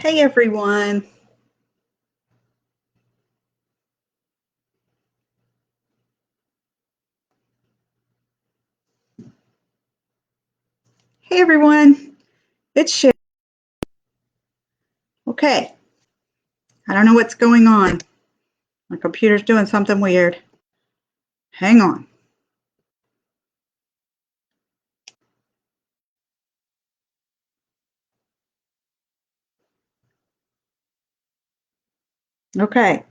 Hey everyone. Hey everyone. It's Shay. Okay. I don't know what's going on. My computer's doing something weird. Hang on. Okay.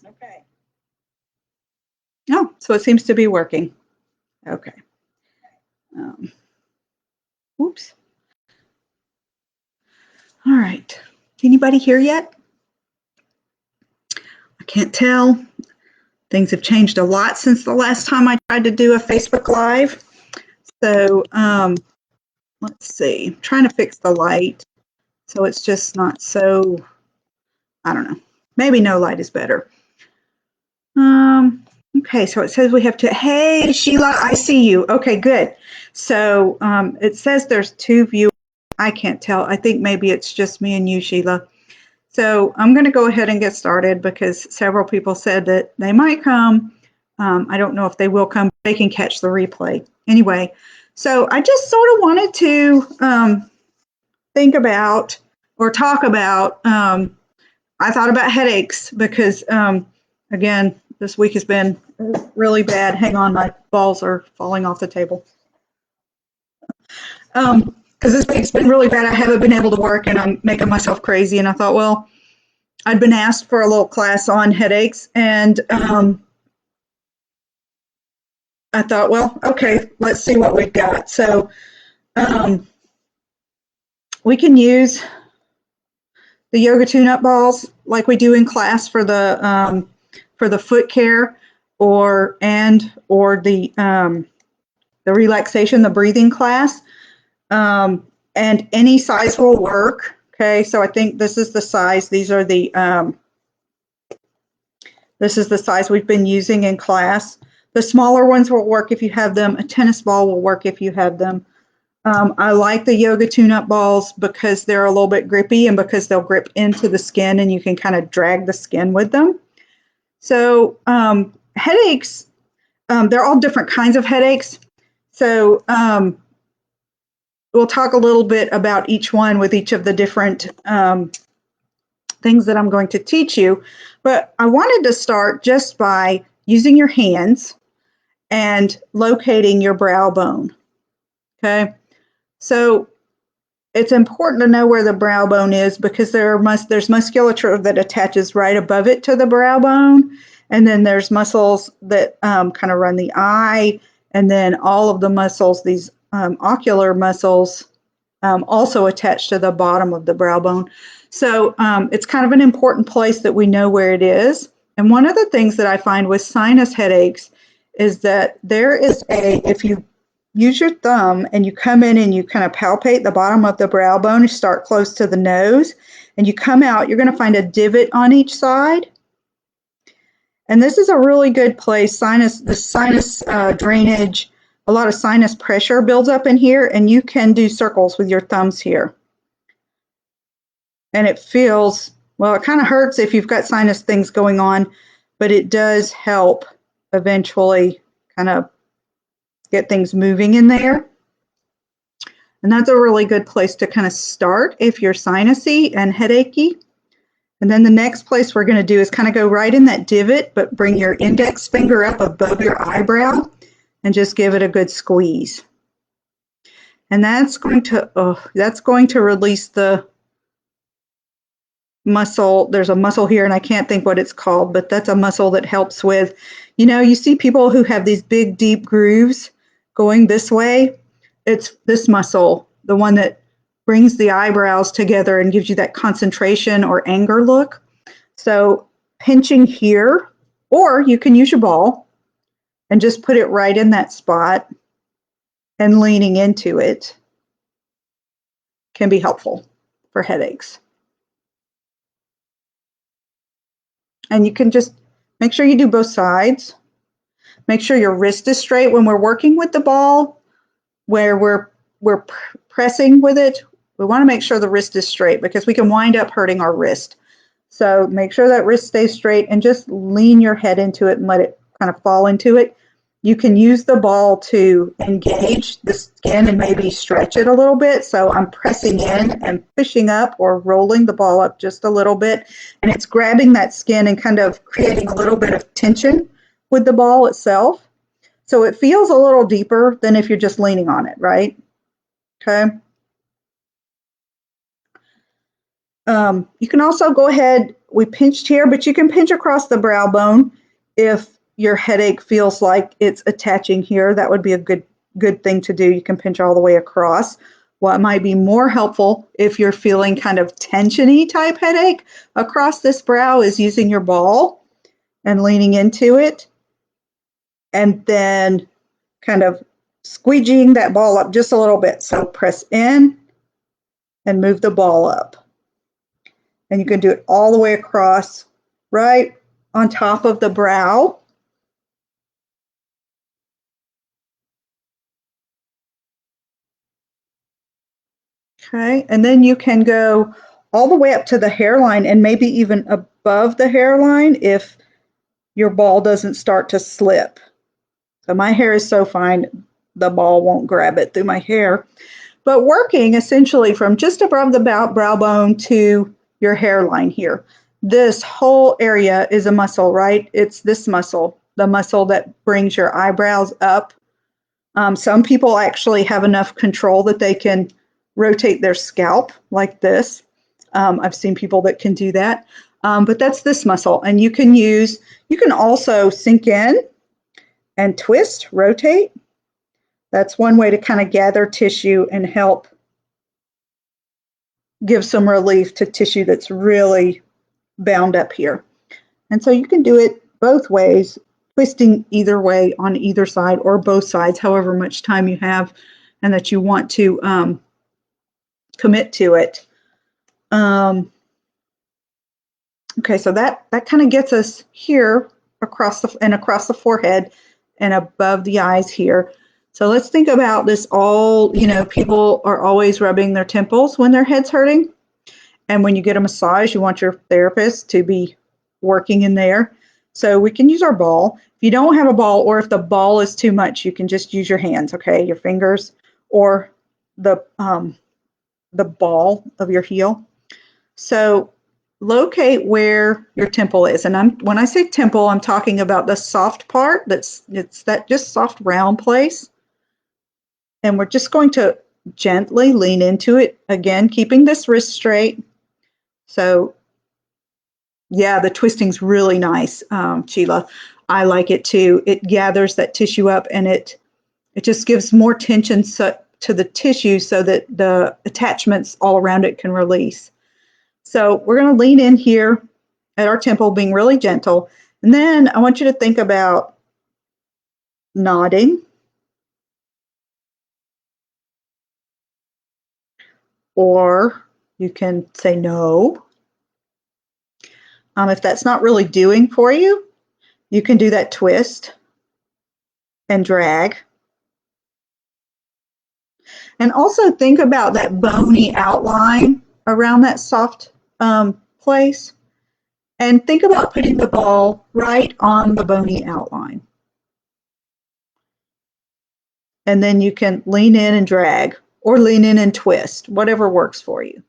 Okay. Oh, so it seems to be working. Okay. Um, Oops. All right. Anybody here yet? I can't tell. Things have changed a lot since the last time I tried to do a Facebook Live. So let's see. I'm trying to fix the light so it's just not so, I don't know. Maybe no light is better. Um, okay, so it says we have to, hey, Sheila, I see you. Okay, good. So it says there's two viewers. I can't tell. I think maybe it's just me and you, Sheila. So I'm going to go ahead and get started because several people said that they might come. I don't know if they will come. They can catch the replay. Anyway, so I just sort of wanted to think about or talk about I thought about headaches because, again, this week has been really bad. Hang on, my balls are falling off the table. Because this week's been really bad. I haven't been able to work and I'm making myself crazy. And I thought, well, I'd been asked for a little class on headaches. And I thought, well, okay, let's see what we've got. So we can use the yoga tune-up balls like we do in class for the foot care or the relaxation, the breathing class, and any size will work. Okay, so I think this is the size. These are this is the size we've been using in class. The smaller ones will work if you have them. A tennis ball will work if you have them. I like the yoga tune-up balls because they're a little bit grippy and because they'll grip into the skin and you can kind of drag the skin with them. So headaches, they're all different kinds of headaches. So we'll talk a little bit about each one with each of the different things that I'm going to teach you. But I wanted to start just by using your hands and locating your brow bone. Okay, so it's important to know where the brow bone is because there's musculature that attaches right above it to the brow bone, and then there's muscles that kind of run the eye, and then all of the muscles, these ocular muscles, also attached to the bottom of the brow bone. So it's kind of an important place that we know where it is. And one of the things that I find with sinus headaches is that if you use your thumb and you come in and you kind of palpate the bottom of the brow bone, you start close to the nose, and you come out, you're going to find a divot on each side. And this is a really good place. The sinus drainage, a lot of sinus pressure builds up in here, and you can do circles with your thumbs here. And it feels, well, it kind of hurts if you've got sinus things going on, but it does help eventually kind of get things moving in there. And that's a really good place to kind of start if you're sinusy and headachy. And then the next place we're going to do is kind of go right in that divot, but bring your index finger up above your eyebrow and just give it a good squeeze. And that's going to release the muscle. There's a muscle here and I can't think what it's called, but that's a muscle that helps with, you see people who have these big deep grooves going this way. It's this muscle, the one that brings the eyebrows together and gives you that concentration or anger look. So pinching here, or you can use your ball and just put it right in that spot and leaning into it can be helpful for headaches. And you can just make sure you do both sides. Make sure your wrist is straight when we're working with the ball, where we're we're pressing with it, we want to make sure the wrist is straight because we can wind up hurting our wrist. So make sure that wrist stays straight and just lean your head into it and let it kind of fall into it. You can use the ball to engage the skin and maybe stretch it a little bit. So I'm pressing in and pushing up or rolling the ball up just a little bit. And it's grabbing that skin and kind of creating a little bit of tension with the ball itself. So it feels a little deeper than if you're just leaning on it, right? Okay. You can also go ahead, we pinched here, but you can pinch across the brow bone if your headache feels like it's attaching here. That would be a good thing to do. You can pinch all the way across. What might be more helpful if you're feeling kind of tension-y type headache across this brow is using your ball and leaning into it and then kind of squeegeeing that ball up just a little bit. So press in and move the ball up. And you can do it all the way across, right on top of the brow. Okay, and then you can go all the way up to the hairline and maybe even above the hairline if your ball doesn't start to slip. So my hair is so fine, the ball won't grab it through my hair. But working essentially from just above the brow bone to your hairline here. This whole area is a muscle, right? It's this muscle, the muscle that brings your eyebrows up. Some people actually have enough control that they can rotate their scalp like this. I've seen people that can do that. But that's this muscle. And you can also sink in and twist, rotate. That's one way to kind of gather tissue and help give some relief to tissue that's really bound up here. And so you can do it both ways, twisting either way on either side or both sides, however much time you have and that you want to commit to it. Okay, so that kind of gets us here across the forehead and above the eyes here. So let's think about this all, people are always rubbing their temples when their head's hurting. And when you get a massage, you want your therapist to be working in there. So we can use our ball. If you don't have a ball or if the ball is too much, you can just use your hands, okay, your fingers or the ball of your heel. So locate where your temple is. And when I say temple, I'm talking about the soft part. It's that just soft round place. And we're just going to gently lean into it, again, keeping this wrist straight. So, yeah, the twisting's really nice, Sheila. I like it too. It gathers that tissue up and it just gives more tension to the tissue so that the attachments all around it can release. So we're going to lean in here at our temple, being really gentle. And then I want you to think about nodding. Or you can say no. If that's not really doing for you, you can do that twist and drag. And also think about that bony outline around that soft place. And think about putting the ball right on the bony outline. And then you can lean in and drag or lean in and twist, whatever works for you.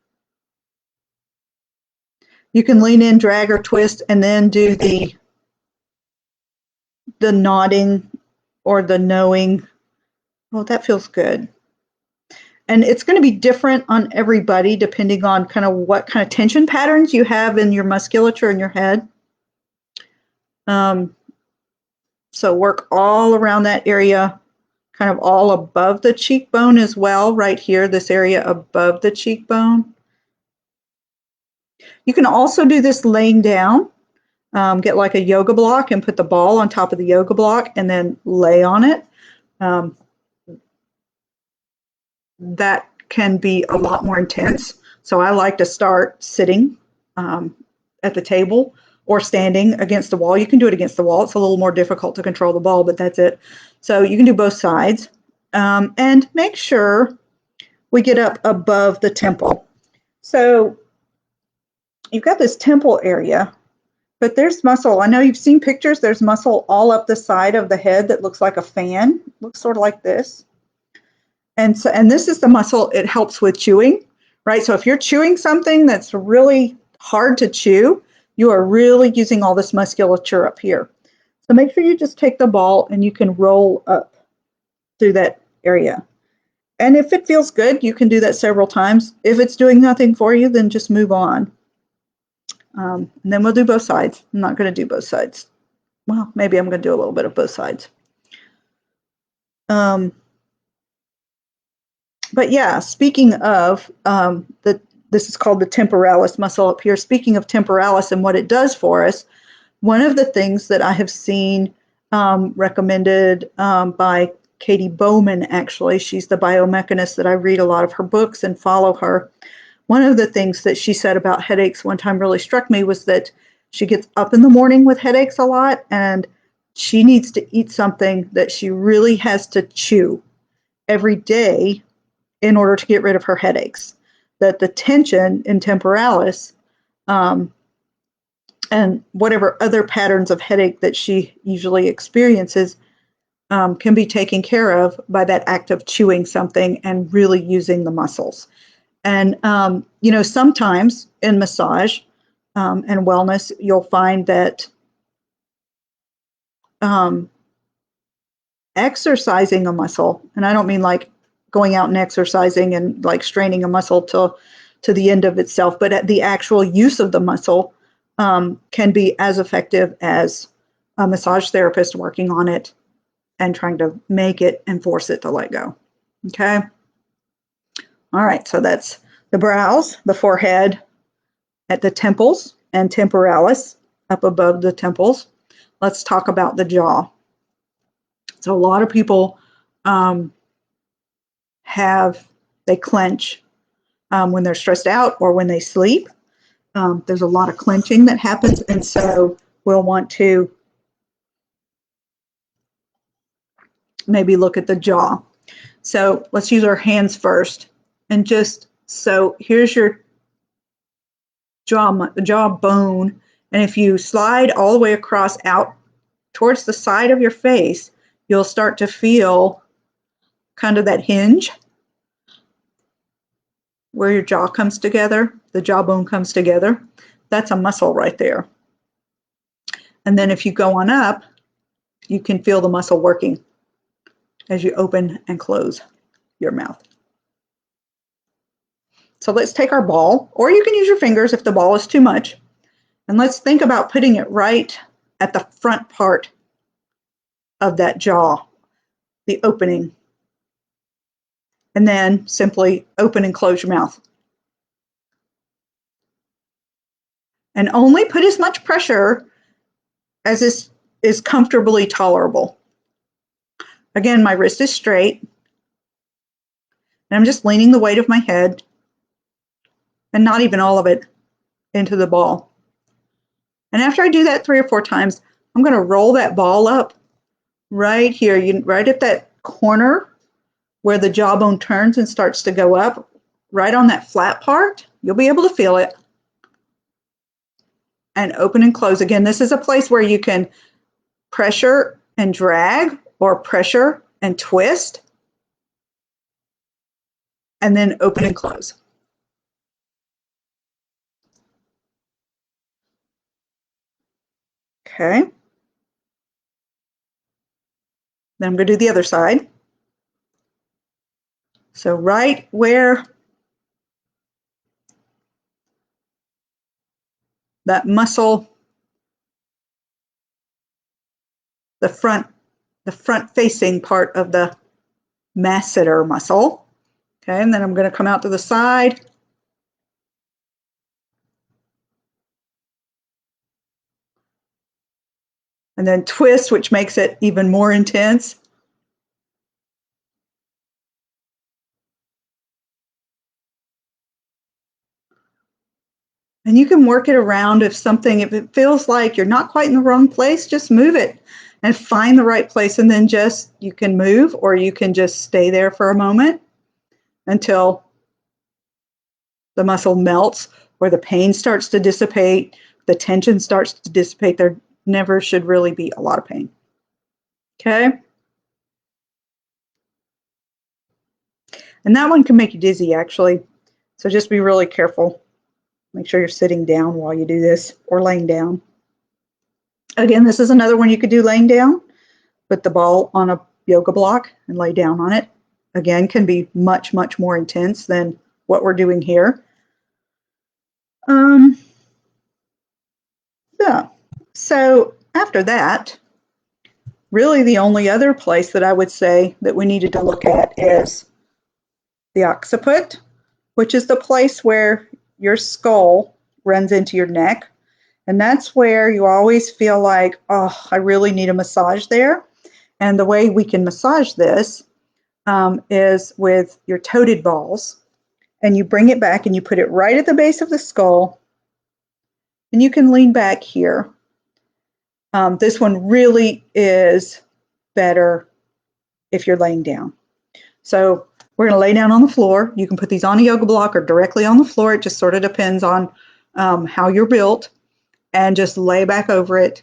You can lean in, drag, or twist, and then do the nodding or the knowing. Oh, that feels good. And it's going to be different on everybody depending on kind of what kind of tension patterns you have in your musculature in your head. So work all around that area, kind of all above the cheekbone as well, right here, this area above the cheekbone. You can also do this laying down. Get like a yoga block and put the ball on top of the yoga block and then lay on it. That can be a lot more intense. So I like to start sitting at the table or standing against the wall. You can do it against the wall. It's a little more difficult to control the ball, but that's it. So you can do both sides. And make sure we get up above the temple. So you've got this temple area, but there's muscle. I know you've seen pictures. There's muscle all up the side of the head that looks like a fan. It looks sort of like this. And this is the muscle. It helps with chewing, right? So if you're chewing something that's really hard to chew, you are really using all this musculature up here. So make sure you just take the ball and you can roll up through that area. And if it feels good, you can do that several times. If it's doing nothing for you, then just move on. And then we'll do both sides. I'm not going to do both sides. Well, maybe I'm going to do a little bit of both sides. But yeah, speaking of this is called the temporalis muscle up here. Speaking of temporalis and what it does for us, one of the things that I have seen recommended by Katie Bowman, actually, she's the biomechanist that I read a lot of her books and follow her. One of the things that she said about headaches one time really struck me was that she gets up in the morning with headaches a lot, and she needs to eat something that she really has to chew every day in order to get rid of her headaches. That the tension in temporalis and whatever other patterns of headache that she usually experiences can be taken care of by that act of chewing something and really using the muscles. And, sometimes in massage and wellness, you'll find that exercising a muscle, and I don't mean like going out and exercising and like straining a muscle to the end of itself, but the actual use of the muscle can be as effective as a massage therapist working on it and trying to make it and force it to let go. Okay. All right. So that's the brows, the forehead, at the temples, and temporalis up above the temples. Let's talk about the jaw. So a lot of people they clench when they're stressed out or when they sleep. There's a lot of clenching that happens, and so we'll want to maybe look at the jaw. So let's use our hands first, and so here's your jaw bone, and if you slide all the way across out towards the side of your face, you'll start to feel kind of that hinge where your jaw comes together, the jawbone comes together. That's a muscle right there. And then if you go on up, you can feel the muscle working as you open and close your mouth. So let's take our ball, or you can use your fingers if the ball is too much, and let's think about putting it right at the front part of that jaw, the opening. And then simply open and close your mouth. And only put as much pressure as is comfortably tolerable. Again, my wrist is straight, and I'm just leaning the weight of my head, and not even all of it, into the ball. And after I do that 3 or 4 times, I'm going to roll that ball up right here, right at that corner where the jawbone turns and starts to go up, right on that flat part. You'll be able to feel it. And open and close. Again, this is a place where you can pressure and drag, or pressure and twist, and then open and close. Okay. Then I'm going to do the other side. So right where that muscle, the front facing part of the masseter muscle. Okay, and then I'm going to come out to the side. And then twist, which makes it even more intense. And you can work it around if it feels like you're not quite in the wrong place, just move it and find the right place, and then you can move, or you can just stay there for a moment until the muscle melts or the pain starts to dissipate, the tension starts to dissipate. There never should really be a lot of pain. Okay? And that one can make you dizzy, actually. So just be really careful. Make sure you're sitting down while you do this, or laying down. Again, this is another one you could do laying down. Put the ball on a yoga block and lay down on it. Again, can be much, much more intense than what we're doing here. Yeah. So after that, really the only other place that I would say that we needed to look at is the occiput, which is the place where your skull runs into your neck. And that's where you always feel like, oh, I really need a massage there. And the way we can massage this is with your toted balls. And you bring it back and you put it right at the base of the skull. And you can lean back here. This one really is better if you're laying down. So we're going to lay down on the floor. You can put these on a yoga block or directly on the floor. It just sort of depends on how you're built. And just lay back over it.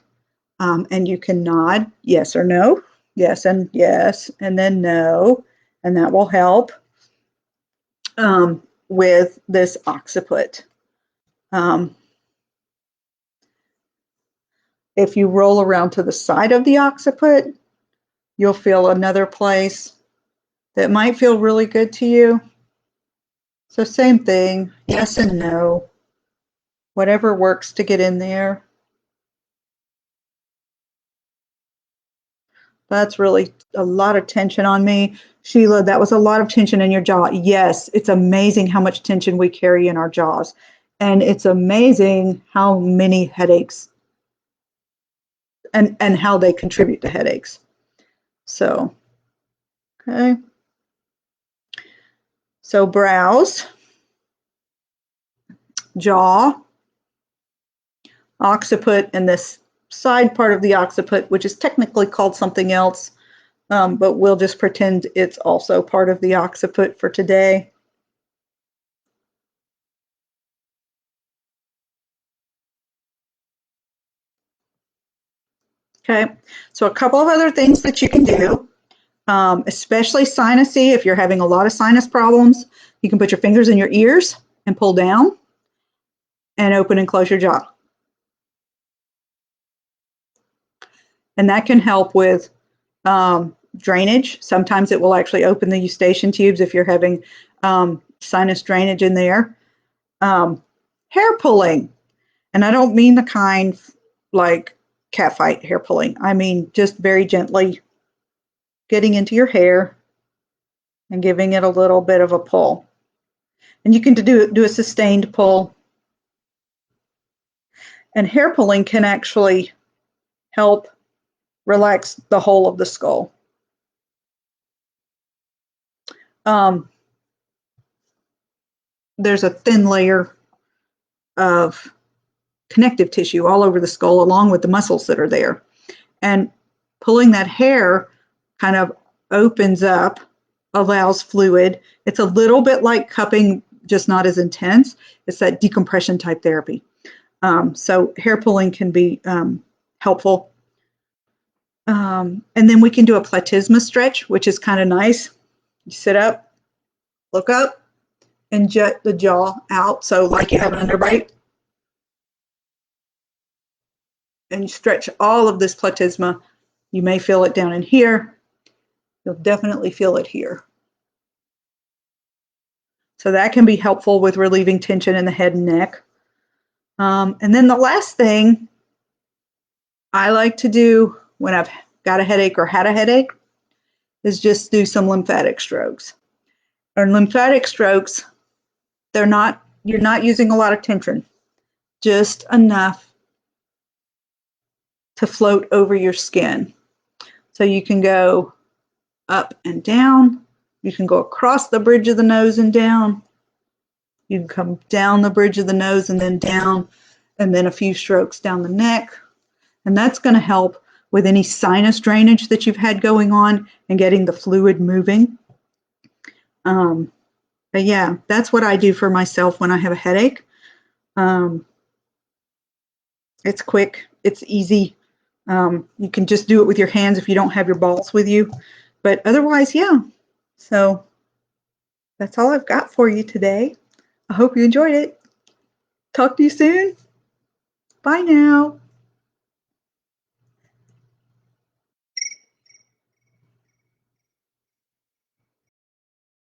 And you can nod yes or no, yes, and then no. And that will help with this occiput. If you roll around to the side of the occiput, you'll feel another place that might feel really good to you. So same thing, yes and no, whatever works to get in there. That's really a lot of tension on me. Sheila, that was a lot of tension in your jaw. Yes, it's amazing how much tension we carry in our jaws. And it's amazing how many headaches and how they contribute to headaches. So, okay. So brows, jaw, occiput, and this side part of the occiput, which is technically called something else, but we'll just pretend it's also part of the occiput for today. Okay, so a couple of other things that you can do, especially sinusy, if you're having a lot of sinus problems, you can put your fingers in your ears and pull down and open and close your jaw. And that can help with drainage. Sometimes it will actually open the eustachian tubes if you're having sinus drainage in there. Hair pulling, and I don't mean the kind like catfight hair pulling. I mean just very gently getting into your hair and giving it a little bit of a pull. And you can do a sustained pull. And hair pulling can actually help relax the whole of the skull. There's a thin layer of connective tissue all over the skull along with the muscles that are there. And pulling that hair kind of opens up, allows fluid. It's a little bit like cupping, just not as intense. It's that decompression type therapy. So hair pulling can be helpful. And then we can do a platysma stretch, which is kind of nice. You sit up, look up, and jet the jaw out. So like you have an underbite. And you stretch all of this platysma. You may feel it down in here. You'll definitely feel it here. So that can be helpful with relieving tension in the head and neck. And then the last thing I like to do when I've got a headache or had a headache is just do some lymphatic strokes. And lymphatic strokes, you're not using a lot of tension, just enough to float over your skin. So you can go up and down. You can go across the bridge of the nose and down. You can come down the bridge of the nose and then down, and then a few strokes down the neck. And that's going to help with any sinus drainage that you've had going on and getting the fluid moving. But yeah, that's what I do for myself when I have a headache. Um, it's quick, it's easy. You can just do it with your hands if you don't have your balls with you. But otherwise, yeah. So that's all I've got for you today. I hope you enjoyed it. Talk to you soon. Bye now.